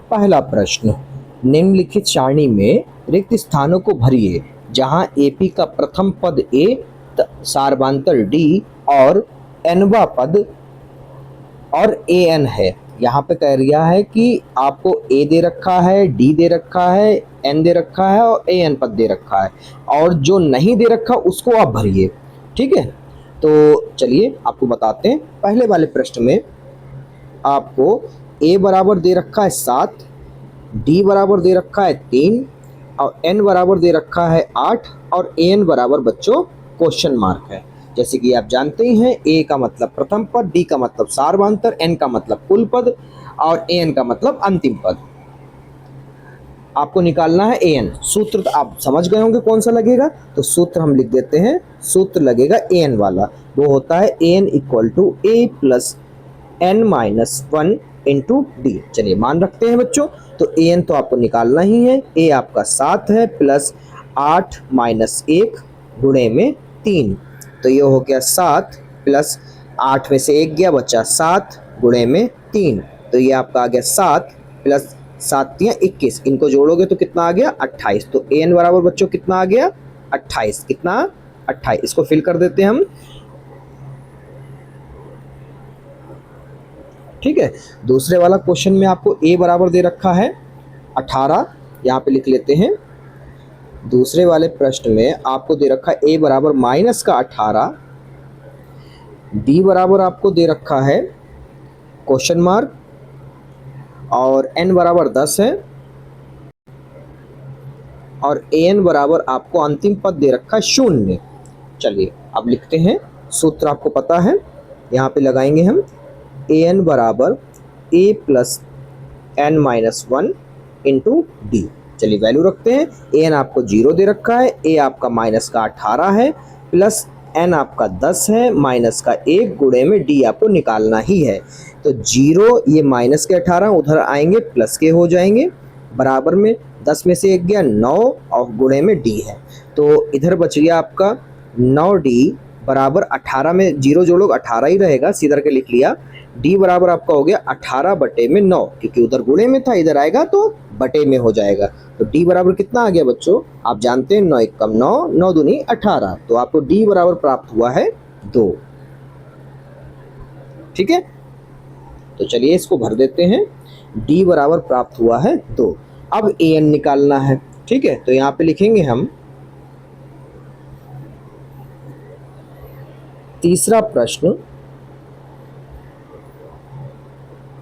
पहला प्रश्न, निम्नलिखित सारणी में रिक्त स्थानों को भरिए जहां एपी का प्रथम पद ए, सार्वधातुक डी और एनवा पद और ए एन है। यहाँ पे कह रिया है कि आपको ए दे रखा है, डी दे रखा है, एन दे रखा है और ए एन पद दे रखा है, और जो नहीं दे रखा उसको आप भरिए। ठीक है, तो चलिए आपको बताते हैं। पहले वाले प्रश्न में आपको ए बराबर दे रखा है 7, डी बराबर दे रखा है 3 और एन बराबर दे रखा है 8 और ए एन बराबर बच्चों क्वेश्चन मार्क है। जैसे कि आप जानते ही हैं, ए का मतलब प्रथम पद, डी का मतलब सार्वधातुक, एन का मतलब कुल पद और ए एन का मतलब अंतिम पद। आपको निकालना है ए एन। सूत्र तो आप समझ गए होंगे कौन सा लगेगा, तो सूत्र हम लिख देते हैं। सूत्र लगेगा ए एन वाला, वो होता है A N equal to A plus N minus 1 into D. चलिए मान रखते हैं बच्चों, तो ए एन तो आपको निकालना ही है। ए आपका 7 है प्लस 8 माइनस 1 गुणे में 3, तो ये हो गया 7 प्लस 8 में से 1 गया, बचा 7 गुणे में 3, तो ये आपका आ गया 7 प्लस 7 या 21, इनको जोड़ोगे तो कितना आ गया 28। तो ए एन बराबर बच्चों कितना आ गया 28। कितना 28, इसको फिल कर देते हैं हम। ठीक है, दूसरे वाला क्वेश्चन में आपको ए बराबर दे रखा है 18, यहाँ पे लिख लेते हैं। दूसरे वाले प्रश्न में आपको दे रखा है ए बराबर माइनस का 18, डी बराबर आपको दे रखा है क्वेश्चन मार्क और एन बराबर 10 है और ए एन बराबर आपको अंतिम पद दे रखा है 0। चलिए अब लिखते हैं, सूत्र आपको पता है, यहाँ पे लगाएंगे हम। ए एन बराबर A plus N minus 1 into D. चलिए वैल्यू रखते हैं। ए एन आपको 0 दे रखा है, ए आपका माइनस का 18 है प्लस एन आपका 10 है माइनस का 1 गुणे में डी आपको निकालना ही है। तो 0 ये माइनस के 18 उधर आएंगे प्लस के हो जाएंगे, बराबर में 10 में से 1 गया 9 और गुणे में डी है, तो इधर बच गया आपका 9d बराबर 18 में 0 जोड़ोगे 18 ही रहेगा, सीधा के लिख लिया। d बराबर आपका हो गया 18 बटे में 9, क्योंकि उधर गुणे में था, इधर आएगा तो बटे में हो जाएगा। तो d बराबर कितना आ गया बच्चों, आप जानते हैं 9 एकम 9, 9 दूनी 18, तो आपको d बराबर प्राप्त हुआ है 2। ठीक है, तो चलिए इसको भर देते हैं। d बराबर प्राप्त हुआ है 2। अब ए एन निकालना है। ठीक है, तो यहाँ पे लिखेंगे हम तीसरा प्रश्न,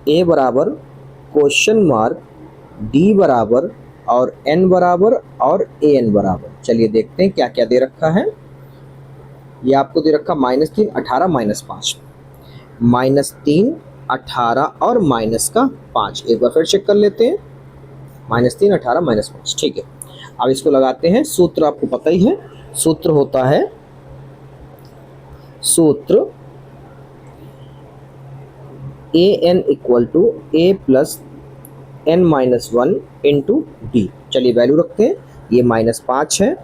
ए बराबर क्वेश्चन मार्क, डी बराबर और एन बराबर और ए एन बराबर। चलिए देखते हैं क्या क्या दे रखा है। ये आपको दे रखा -3 18 -5, -3 18 और माइनस का 5। एक बार फिर चेक कर लेते हैं, -3 18 -5। ठीक है, अब इसको लगाते हैं। सूत्र आपको पता ही है, सूत्र होता है, सूत्र A N equal to A plus N minus 1 into D. चलिए वैल्यू रखते हैं। ये -5 है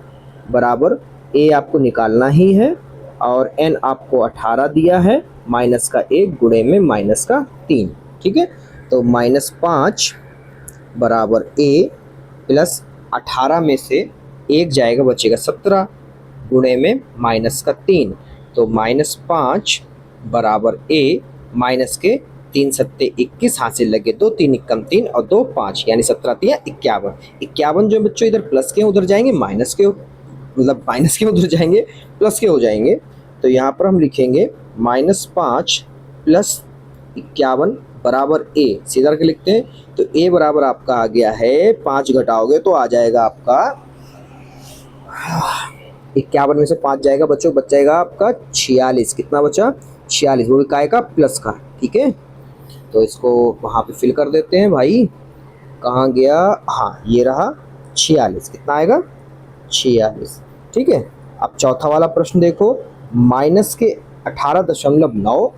बराबर ए आपको निकालना ही है और एन आपको 18 दिया है माइनस का 1 गुणे में माइनस का 3। ठीक है, तो -5 बराबर ए प्लस 18 में से 1 जाएगा, बचेगा 17 गुणे में माइनस का 3, तो -5 बराबर ए माइनस के 3 सत्ते 21, हाथ से लगे 2, 3 एकम 3 और 2 5, यानी 17 3 51। 51 जो बच्चों इधर प्लस के उधर जाएंगे माइनस के, मतलब माइनस के उधर जाएंगे प्लस के हो जाएंगे, तो यहाँ पर हम लिखेंगे -5 प्लस 51 बराबर ए, सीधा के लिखते हैं। तो ए बराबर आपका आ गया है, 5 घटाओगे तो आ जाएगा आपका 51 में से 5 जाएगा बच्चों, बच जाएगा आपका 46। कितना बचा 46, वो भी काय का प्लस का। ठीक है, तो इसको वहाँ पे फिल कर देते हैं भाई। कहाँ गया, हाँ ये रहा 46। कितना आएगा 46। ठीक है, अब चौथा वाला प्रश्न देखो, माइनस के 18.9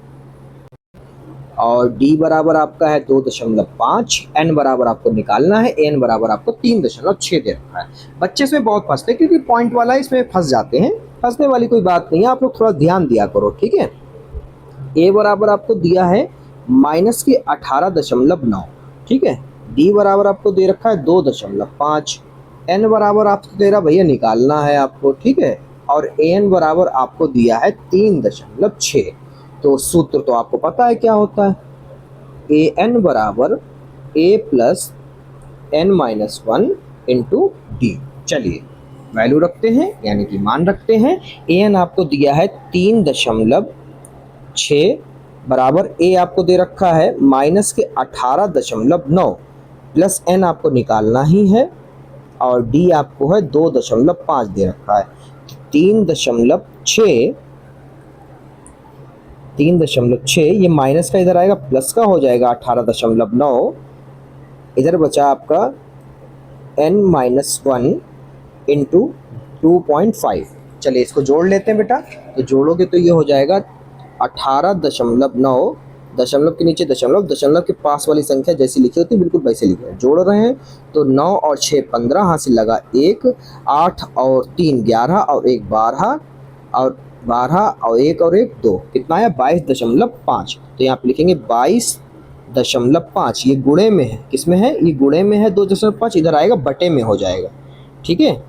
और d बराबर आपका है 2.5, n बराबर आपको निकालना है, n बराबर आपको 3.6 दे रखा है। बच्चे इसमें बहुत फंसते हैं क्योंकि पॉइंट वाला इसमें फंस जाते हैं, फंसने वाली कोई बात नहीं है, आप लोग थोड़ा ध्यान दिया करो। ठीक है, a बराबर आपको दिया है -18.9, ठीक है, डी बराबर आपको दे रखा है 2.5, एन बराबर आपको दे रहा भैया निकालना है आपको, ठीक है, और ए एन बराबर आपको दिया है 3.6। तो सूत्र तो आपको पता है क्या होता है, ए एन बराबर A plus N minus 1 into D. चलिए वैल्यू रखते हैं, यानी कि मान रखते हैं। ए एन आपको दिया है 3.6 बराबर ए आपको दे रखा है माइनस के 18.9 प्लस एन आपको निकालना ही है, और डी आपको है 2.5 दे रखा है। 3.6 ये माइनस का इधर आएगा, प्लस का हो जाएगा 18.9, इधर बचा आपका n माइनस 1 इंटू 2.5। चलिए इसको जोड़ लेते हैं बेटा, तो जोड़ोगे तो ये हो जाएगा 18.9, दशमलव के नीचे दशमलव, दशमलव के पास वाली संख्या जैसी लिखी होती है बिल्कुल वैसे लिखे हैं। जोड़ रहे हैं तो 9 और 6 15, हासिल लगा 1, 8 और 3 11 और 1 12, और 12 और 1 और 1 2, कितना है 22.5। तो यहाँ पे लिखेंगे 22.5, ये गुणे में है, किसमें है, ये गुणे में है 2.5, इधर आएगा बटे में हो जाएगा, ठीक है,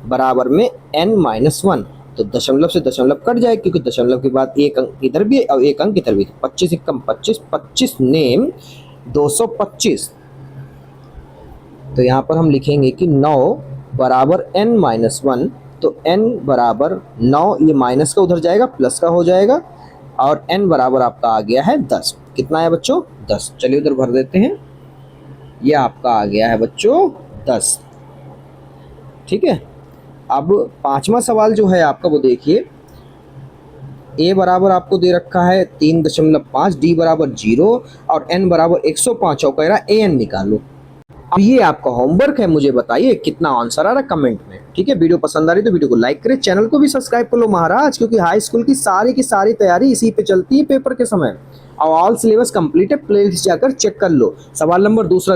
बराबर में n माइनस 1। तो दशमलव से दशमलव कट जाए, क्योंकि दशमलव के बाद एक अंक इधर भी है और एक अंक इधर भी। 25 एकम 25, 25 नेम 225। तो यहाँ पर हम लिखेंगे कि 9 बराबर n माइनस 1, तो n बराबर 9, ये माइनस का उधर जाएगा प्लस का हो जाएगा, और n बराबर आपका आ गया है 10। कितना है बच्चों 10। चलिए उधर भर देते हैं, ये आपका आ गया है बच्चों 10, ठीक है। अब पांचवा सवाल जो है आपका वो देखिए, a बराबर आपको दे रखा है 3.5, d बराबर 0 और n बराबर 105, और कह रहा है an निकालो। अब ये आपका होमवर्क है, मुझे बताइए कितना आंसर आ रहा है कमेंट में, ठीक है। वीडियो पसंद आ रही तो वीडियो को लाइक करें, चैनल को भी सब्सक्राइब कर लो महाराज, क्योंकि हाई स्कूल की सारी तैयारी इसी पे चलती है पेपर के समय, और ऑल सिलेबस कंप्लीट है, प्लेलिस्ट जाकर चेक कर लो। सवाल नंबर दूसरा